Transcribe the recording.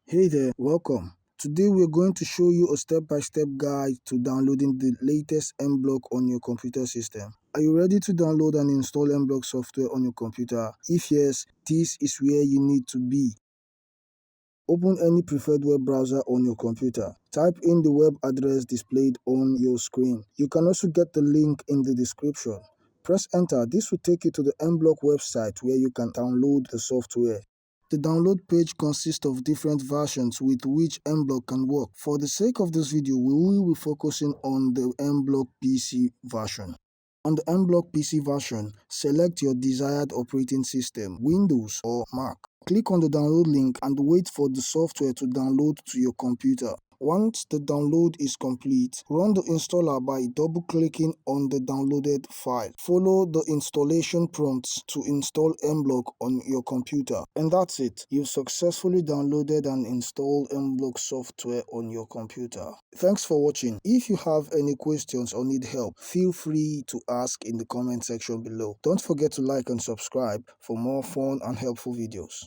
Hey there, welcome. Today we're going to show you a step-by-step guide to downloading the latest MBlock on your computer system. Are you ready to download and install MBlock software on your computer? If yes, this is where you need to be. Open any preferred web browser on your computer. Type in the web address displayed on your screen. You can also get the link in the description. Press enter. This will take you to the MBlock website where you can download the software. The download page consists of different versions with which MBlock can work. For the sake of this video, we will be focusing on the MBlock PC version. On the MBlock PC version, select your desired operating system, Windows or Mac. Click on the download link and wait for the software to download to your computer. Once the download is complete, run the installer by double-clicking on the downloaded file. Follow the installation prompts to install MBlock on your computer. And that's it. You've successfully downloaded and installed MBlock software on your computer. Thanks for watching. If you have any questions or need help, feel free to ask in the comment section below. Don't forget to like and subscribe for more fun and helpful videos.